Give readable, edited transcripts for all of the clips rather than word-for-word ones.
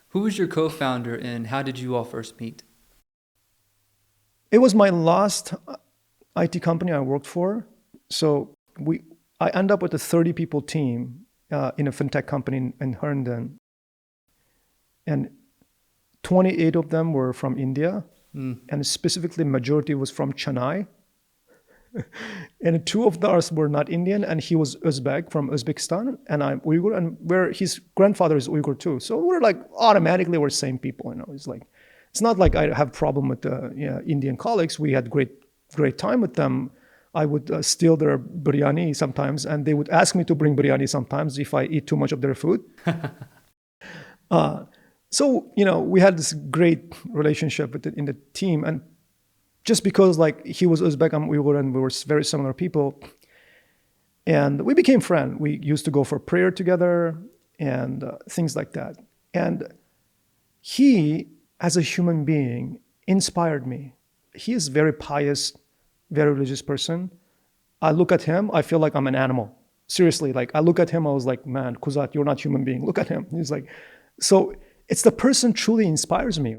Who was your co-founder and how did you all first meet? It was my last IT company I worked for. So I end up with a 30 people team in a fintech company in Herndon. And 28 of them were from India. And specifically majority was from Chennai. And two of us were not Indian, and he was Uzbek from Uzbekistan, and I'm Uyghur, and where his grandfather is Uyghur too. So we're like automatically we're same people, you know. It's not like I have problem with the Indian colleagues. We had great time with them. I would steal their biryani sometimes, and they would ask me to bring biryani sometimes if I eat too much of their food. So we had this great relationship in the team, and just because like he was Uzbek, I'm Uyghur, and we were very similar people, and we became friends. We used to go for prayer together and things like that. And he, as a human being, inspired me. He is very pious, very religious person. I look at him, I feel like I'm an animal. Seriously, like I look at him, I was like, man, Kuzzat, you're not human being. Look at him. He's like, so it's the person truly inspires me.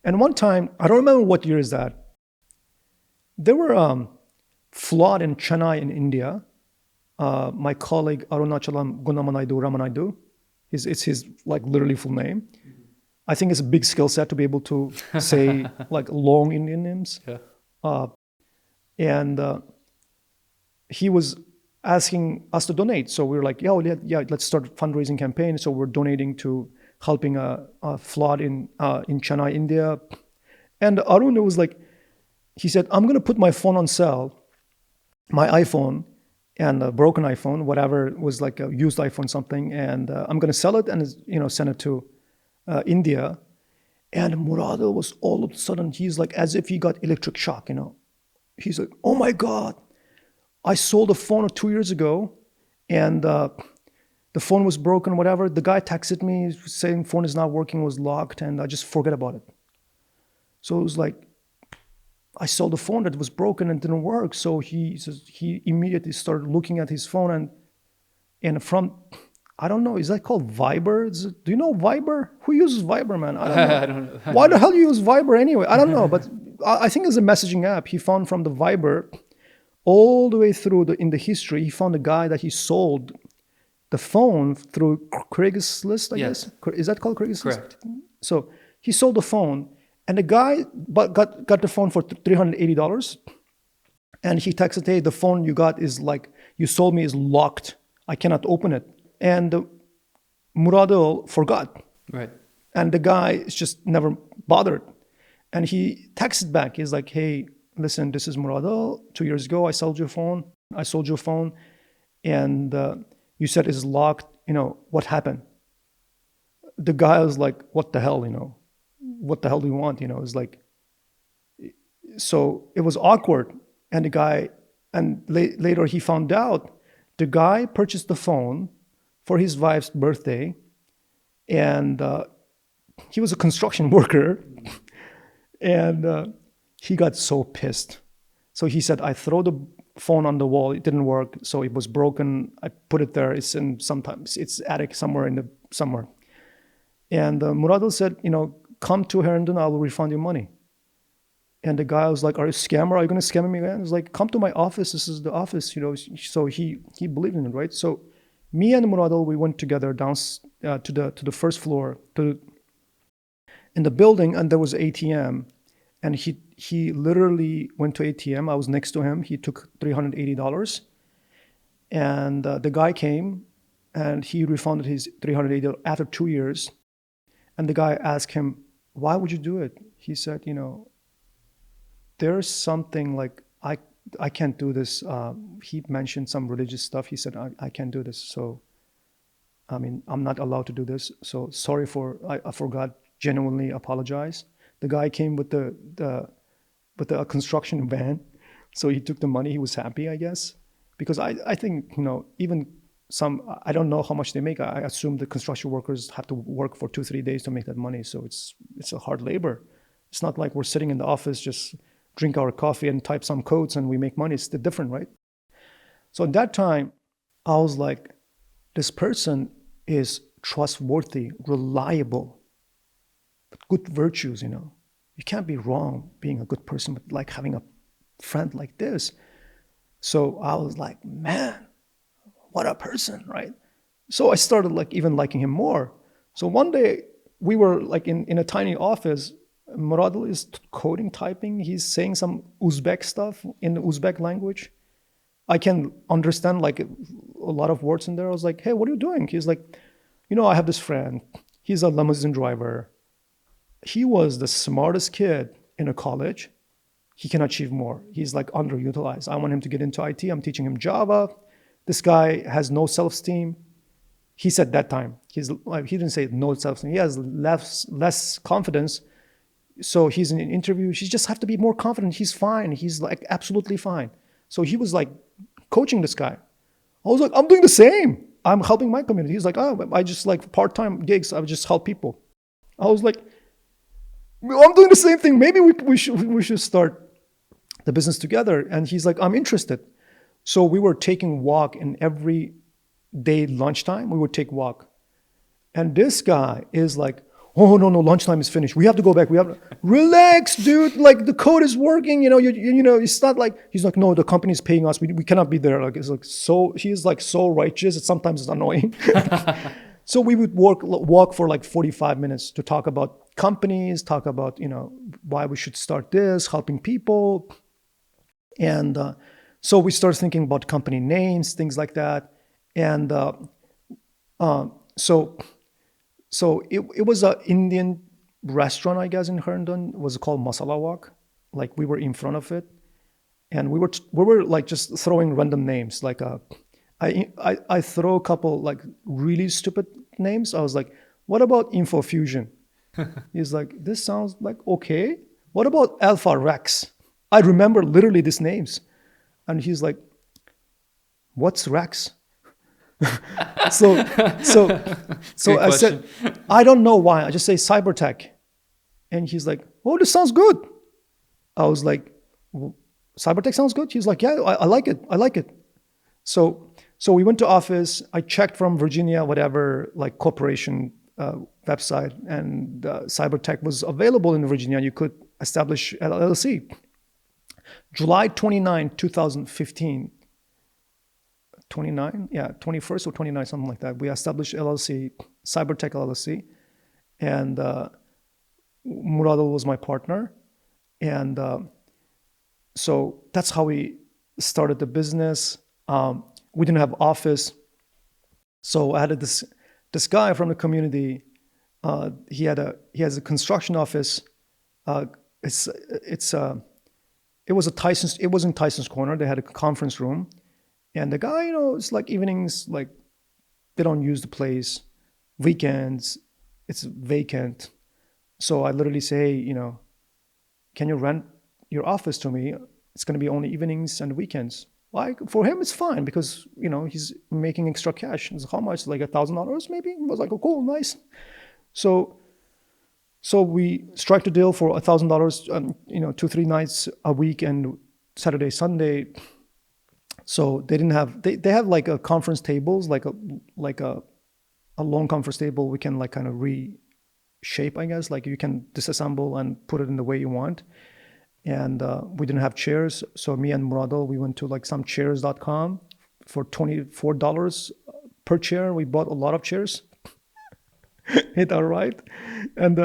And one time, I don't remember what year is that. There were flood in Chennai in India. My colleague Arunachalam Gunamanaidu Ramanaidu, it's his like literally full name. I think it's a big skill set to be able to say like long Indian names. Yeah. And he was asking us to donate. So we were like, yeah, let's start a fundraising campaign. So we're donating to helping a flood in Chennai, India. And Arun was like, he said, I'm going to put my phone on sale, my iPhone and a broken iPhone, whatever was like a used iPhone something, and I'm going to sell it and send it to India. And Murado was all of a sudden, he's like as if he got electric shock, He's like, oh my God, I sold a phone 2 years ago and the phone was broken, whatever. The guy texted me saying phone is not working, was locked, and I just forget about it. So it was like, I sold a phone that was broken and didn't work. So he immediately started looking at his phone and from, I don't know, is that called Viber? Do you know Viber? Who uses Viber, man? I don't know. I don't know. Why the hell you use Viber anyway? I don't know, but I think it's a messaging app. He found from the Viber all the way through in the history. He found a guy that he sold the phone through Craigslist, I guess. Is that called Craigslist? Correct. So he sold the phone. And the guy got the phone for $380. And he texted, hey, the phone you got is like, you sold me is locked. I cannot open it. And Muradil forgot. Right. And the guy is just never bothered. And he texted back. He's like, hey, listen, this is Muradil. 2 years ago, I sold your phone. And you said it's locked. What happened? The guy was like, what the hell, what the hell do you want? It's like, so it was awkward. And the guy, and later he found out the guy purchased the phone for his wife's birthday. And he was a construction worker. And he got so pissed. So he said, I throw the phone on the wall. It didn't work. So it was broken. I put it there. Sometimes it's attic somewhere somewhere. And Muradil said, come to Herndon, I will refund your money. And the guy was like, are you a scammer? Are you going to scam me again? He was like, come to my office. This is the office, So he believed in it, right? So me and Muradil, we went together down to the first floor in the building, and there was an ATM. And he literally went to ATM. I was next to him. He took $380. And the guy came and he refunded his $380 after 2 years. And the guy asked him, why would you do it? He said, there's something like, I can't do this. He mentioned some religious stuff. He said, I can't do this. So, I'm not allowed to do this. So sorry I forgot, genuinely apologize. The guy came with the construction van. So he took the money. He was happy, I guess. Because I think, even I don't know how much they make. I assume the construction workers have to work for 2-3 days to make that money. So it's a hard labor. It's not like we're sitting in the office, just drink our coffee and type some codes and we make money. It's different, right? So at that time, I was like, this person is trustworthy, reliable. good virtues, You can't be wrong being a good person, but like having a friend like this. So I was like, man, what a person, right? So I started like even liking him more. So one day we were like in a tiny office. Muradil is coding, typing. He's saying some Uzbek stuff in the Uzbek language. I can understand like a lot of words in there. I was like, hey, what are you doing? He's like, I have this friend. He's a limousine driver. He was the smartest kid in a college. He can achieve more. He's like underutilized. I want him to get into IT. I'm teaching him Java. This guy has no self-esteem. He said that time. He didn't say no self-esteem. He has less confidence. So he's in an interview. He just have to be more confident. He's fine. He's like absolutely fine. So he was like coaching this guy. I was like, I'm doing the same. I'm helping my community. He's like, oh, I just like part-time gigs. I just help people. I was like, I'm doing the same thing. Maybe we should start the business together. And he's like, I'm interested. So we were taking walk, and every day lunchtime we would take walk. And this guy is like, oh no, lunchtime is finished. We have to go back. We have to relax, dude. Like the code is working. It's not like he's like, no, the company is paying us. We cannot be there. Like it's like so. He's like so righteous. Sometimes it's annoying. So we would walk for like 45 minutes to talk about companies, talk about why we should start this, helping people, and so we started thinking about company names, things like that, and so it was an Indian restaurant, I guess, in Herndon. It was called Masala Wok. Like we were in front of it, and we were like just throwing random names. Like I throw a couple like really stupid names. I was like, what about Infofusion? He's like, this sounds like okay. What about Alpha Rex? I remember literally these names, and he's like, what's Rex? so I said, I don't know why. I just say cybertech. And he's like, oh, this sounds good. I was like, cybertech sounds good? He's like, yeah, I like it. I like it. So we went to office. I checked from Virginia, whatever, like corporation website, and cybertech was available in Virginia. You could establish LLC. July 29, 2015. 29, yeah, 21st or 29, something like that. We established LLC, Cybertech LLC, and Muradil was my partner, and so that's how we started the business. We didn't have office, so I had this guy from the community. He has a construction office. It was in Tyson's Corner. They had a conference room. And the guy, it's like evenings, like they don't use the place. Weekends, it's vacant. So I literally say, can you rent your office to me? It's going to be only evenings and weekends. Like for him, it's fine because, he's making extra cash. It's how much? Like $1,000 maybe? I was like, oh, cool, nice. So we strike the deal for $1,000, 2-3 nights a week and Saturday, Sunday. So they didn't have, they have like a conference tables, like a long conference table. We can like kind of reshape, I guess, like you can disassemble and put it in the way you want. And we didn't have chairs. So me and Muradil, we went to like some chairs.com for $24 per chair. We bought a lot of chairs. Hit all right. And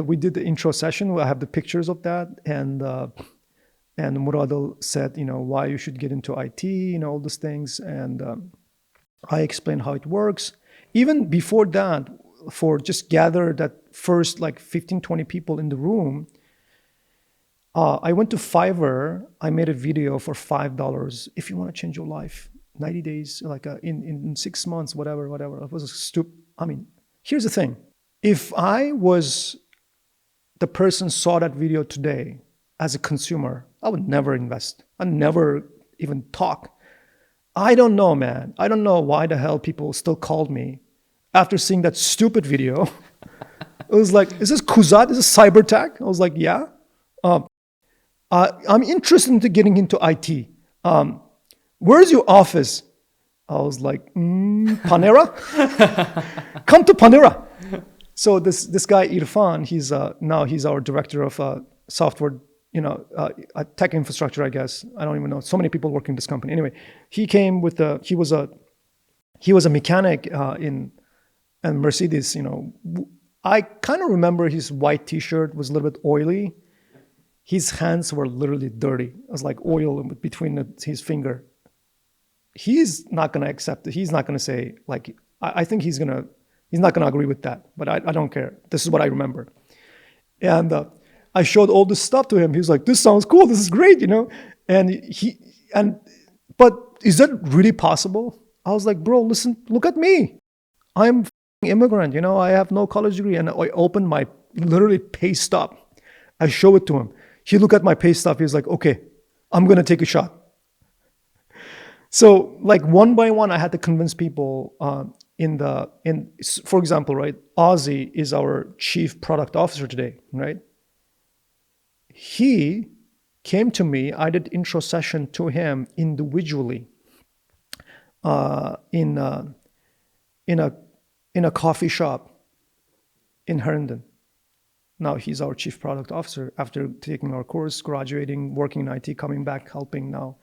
we did the intro session. I have the pictures of that. And Muradil said, why you should get into IT, all these things. And I explained how it works. Even before that, for just gather that first like 15, 20 people in the room, I went to Fiverr. I made a video for $5. If you want to change your life, 90 days, like in 6 months, whatever. It was stupid. I mean, here's the thing. If I was the person saw that video today as a consumer, I would never invest. I'd never even talk. I don't know, man. I don't know why the hell people still called me after seeing that stupid video. It was like, is this Kuzzat? Is this cybertech? I was like, yeah. I'm interested in getting into IT. Where's your office? I was like, Panera? Come to Panera. So this guy Irfan, he's now he's our director of software, tech infrastructure, I guess. I don't even know. So many people working in this company. Anyway, he came with he was a mechanic in Mercedes. I kind of remember his white T-shirt was a little bit oily. His hands were literally dirty. It was like oil between his finger. He's not going to accept it. He's not going to say, like, I think he's not going to agree with that, but I don't care. This is what I remember. And I showed all this stuff to him. He was like, this sounds cool. This is great, but is that really possible? I was like, bro, listen, look at me. I'm immigrant, I have no college degree. And I opened my literally pay stub. I show it to him. He looked at my pay stub. He was like, okay, I'm going to take a shot. So like one by one, I had to convince people for example, right? Ozzy is our chief product officer today, right? He came to me. I did intro session to him individually in a coffee shop in Herndon. Now he's our chief product officer after taking our course, graduating, working in IT, coming back, helping now,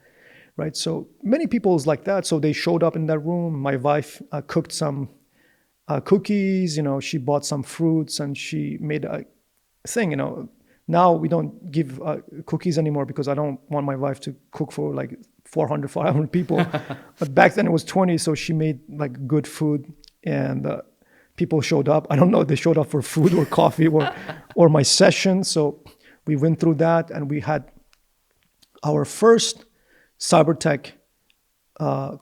right? So many people is like that. So they showed up in that room. My wife cooked some cookies, she bought some fruits and she made a thing, Now we don't give cookies anymore because I don't want my wife to cook for like 400, 500 people. But back then it was 20, so she made like good food and people showed up. I don't know if they showed up for food or coffee or my session. So we went through that and we had our first cyber tech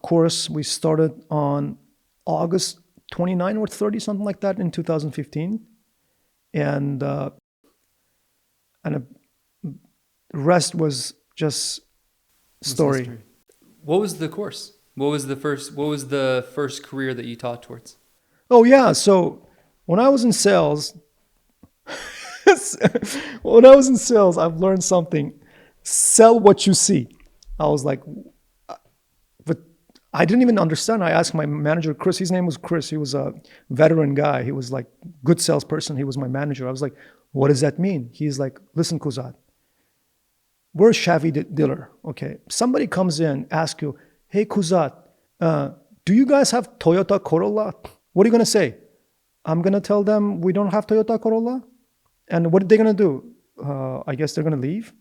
course. We started on August 29 or 30, something like that in 2015. And the rest was just story. What was the course? What was the first career that you taught towards? Oh yeah, so when I was in sales, I've learned something. Sell what you see. I was like, but I didn't even understand. I asked my manager, Chris. His name was Chris. He was a veteran guy. He was like good salesperson. He was my manager. I was like, what does that mean? He's like, listen, Kuzzat, we're a Chevy dealer. Okay, somebody comes in, asks you, hey Kuzzat, do you guys have Toyota Corolla? What are you gonna say? I'm gonna tell them we don't have Toyota Corolla. And what are they gonna do? I guess they're gonna leave.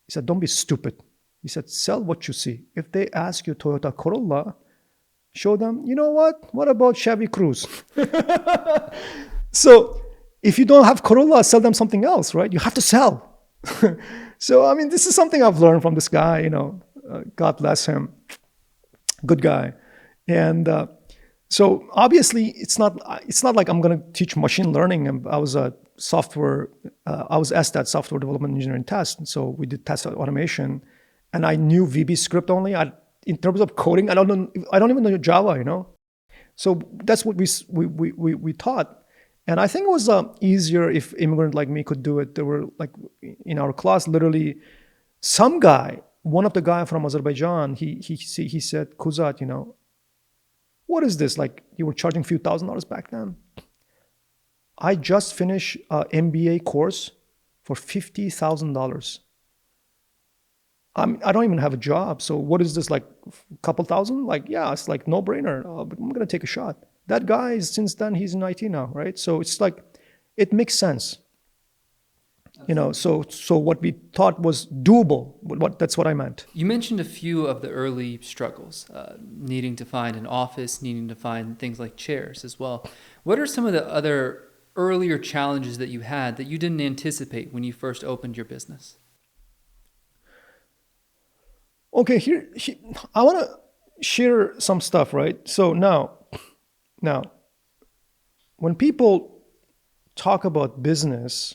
He said, don't be stupid. He said, sell what you see. If they ask you Toyota Corolla, show them, you know what? What about Chevy Cruze? So if you don't have Corolla, sell them something else, right? You have to sell. So, I mean, this is something I've learned from this guy, God bless him. Good guy. And so obviously it's not like I'm going to teach machine learning. I was asked that software development engineering test. So we did test automation and I knew VB script only. In terms of coding, I don't even know Java, So that's what we taught. And I think it was easier if immigrant like me could do it. There were like in our class, literally some guy, one of the guy from Azerbaijan, he said, Kuzzat, what is this? Like you were charging a few $1,000s back then. I just finished an MBA course for $50,000. I don't even have a job. So what is this, like a couple thousand? Like, yeah, it's like no brainer, but I'm going to take a shot. That guy, since then, he's in IT now, right? So it's like, it makes sense. So what we thought was doable. That's what I meant. You mentioned a few of the early struggles, needing to find an office, needing to find things like chairs as well. What are some of the other earlier challenges that you had that you didn't anticipate when you first opened your business? Okay, here I want to share some stuff, right? So now, when people talk about business,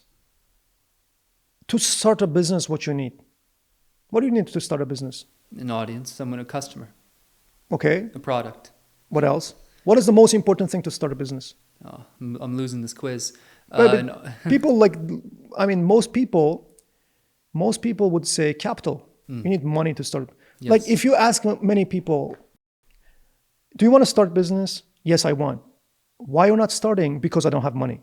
to start a business, what you need? What do you need to start a business? An audience, a customer. Okay. A product. What else? What is the most important thing to start a business? Oh, I'm losing this quiz. No. People most people would say capital. You need money to start. Yes. Like if you ask many people, do you want to start business? Yes, I want. Why you're not starting? Because I don't have money.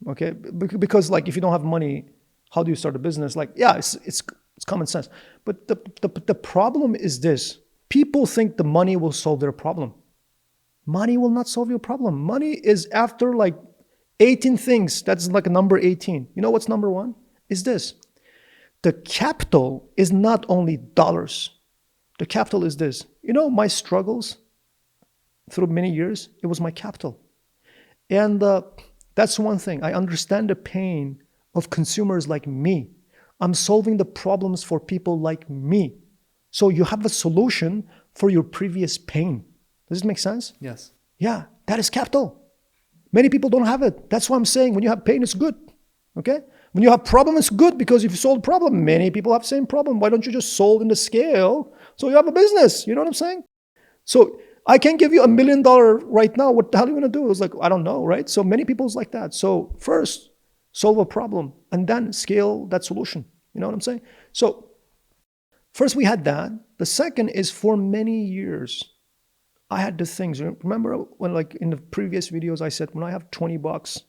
Okay, because like if you don't have money, how do you start a business? Like, yeah, it's common sense. But the problem is this: people think the money will solve their problem. Money will not solve your problem. Money is after like 18 things. That's like number 18. You know what's number one? Is this: the capital is not only dollars. The capital is this. You know, my struggles through many years, it was my capital. And that's one thing. I understand the pain of consumers like me. I'm solving the problems for people like me. So you have a solution for your previous pain. Does it make sense? Yes. Yeah, that is capital. Many people don't have it. That's why I'm saying when you have pain, it's good. Okay? When you have problem, it's good because if you solve problem, many people have the same problem. Why don't you just solve in the scale so you have a business? You know what I'm saying? So I can give you $1 million right now. What the hell are you going to do? It's like, I don't know, right? So many people's like that. So first, solve a problem and then scale that solution. You know what I'm saying? So first we had that. The second is for many years, I had the things. Remember when like in the previous videos, I said, when I have $20,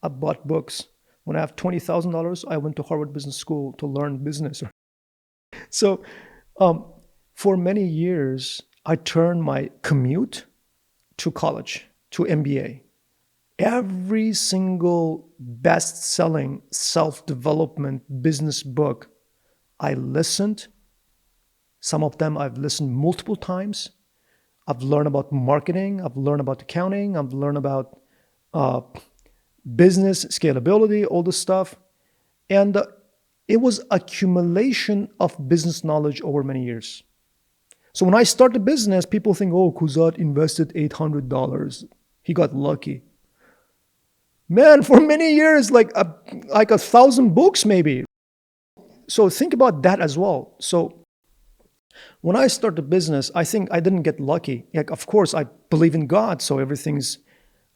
I bought books. When I have $20,000, I went to Harvard Business School to learn business. So for many years, I turned my commute to college, to MBA. Every single best-selling self-development business book, I listened. Some of them I've listened multiple times. I've learned about marketing. I've learned about accounting. I've learned about business scalability, all this stuff. And it was accumulation of business knowledge over many years. So when I started a business, people think, oh, Kuzzat invested $800. He got lucky. Man, for many years, like 1,000 books maybe. So think about that as well. So when I started a business, I think I didn't get lucky. Like, of course, I believe in God. So everything's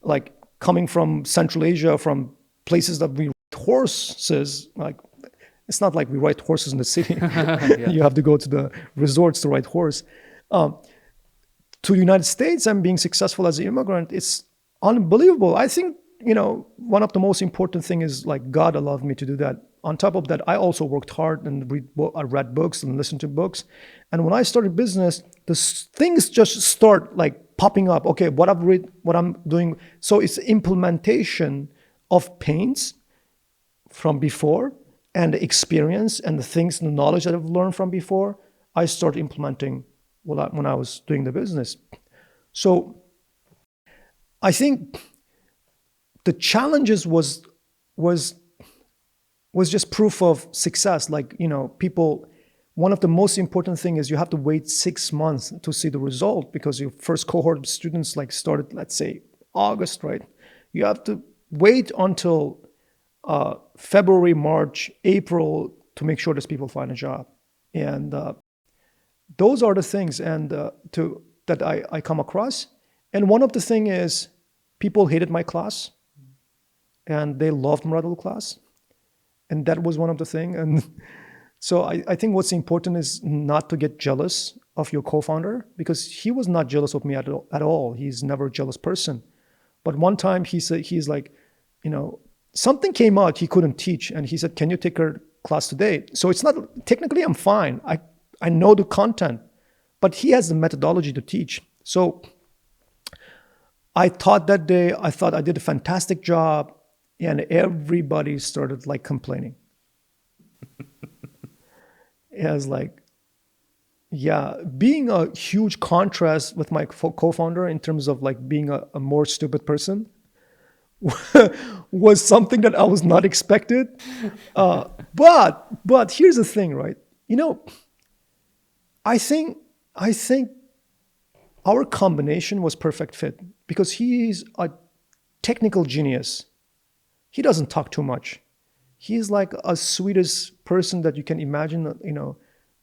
like coming from Central Asia, from places that we ride horses. Like, it's not like we ride horses in the city. Yeah. You have to go to the resorts to ride horse. To the United States and being successful as an immigrant, it's unbelievable. I think, one of the most important thing is like God allowed me to do that. On top of that, I also worked hard and I read books and listened to books. And when I started business, the things just start like popping up. Okay, what I've read, what I'm doing. So it's implementation of pains from before and the experience and the things, the knowledge that I've learned from before, I started implementing when I was doing the business. So I think the challenges was just proof of success. Like, people, one of the most important thing is you have to wait 6 months to see the result because your first cohort of students like started, let's say, August, right? You have to wait until February, March, April to make sure these people find a job. And those are the things that I come across. And one of the thing is people hated my class and they loved Muradul class. And that was one of the things. And so I think what's important is not to get jealous of your co-founder because he was not jealous of me at all. He's never a jealous person. But one time he said, he's like, something came out he couldn't teach. And he said, can you take her class today? So it's not, technically I'm fine. I know the content, but he has the methodology to teach. So I taught that day. I thought I did a fantastic job. And everybody started like complaining. It was like, yeah, being a huge contrast with my co-founder in terms of like being a more stupid person was something that I was not expected. But here's the thing, right? I think our combination was perfect fit because he's a technical genius. He doesn't talk too much. He's like a sweetest person that you can imagine,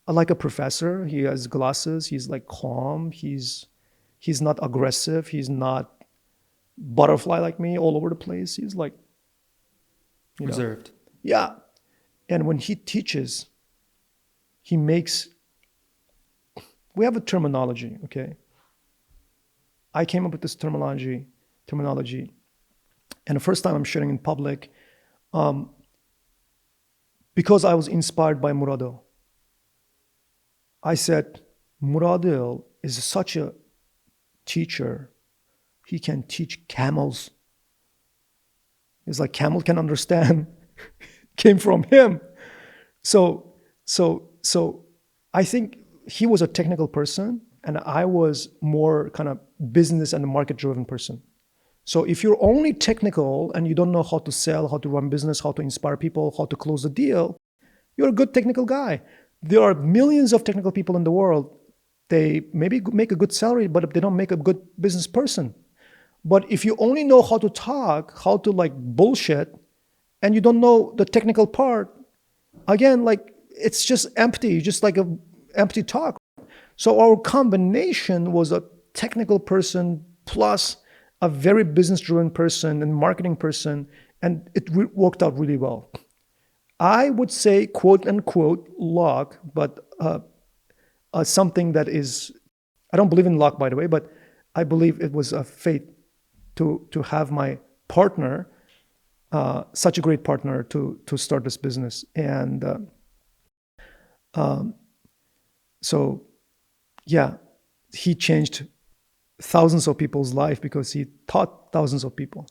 like a professor. He has glasses. He's like calm. He's not aggressive. He's not butterfly like me all over the place. He's like, reserved. Yeah. And when he teaches, we have a terminology, okay? I came up with this terminology. And the first time I'm sharing in public, because I was inspired by Muradil. I said, Muradil is such a teacher. He can teach camels. It's like camel can understand. Came from him. So I think he was a technical person and I was more kind of business and market driven person. So if you're only technical and you don't know how to sell, how to run business, how to inspire people, how to close the deal, you're a good technical guy. There are millions of technical people in the world. They maybe make a good salary, but they don't make a good business person. But if you only know how to talk, how to like bullshit, and you don't know the technical part, again, like it's just empty, just like a empty talk. So our combination was a technical person plus a very business-driven person and marketing person, and it worked out really well. I would say, quote unquote, luck, but something that is, I don't believe in luck, by the way, but I believe it was a fate to have my partner, such a great partner to start this business. And so, yeah, he changed thousands of people's life because he taught thousands of people.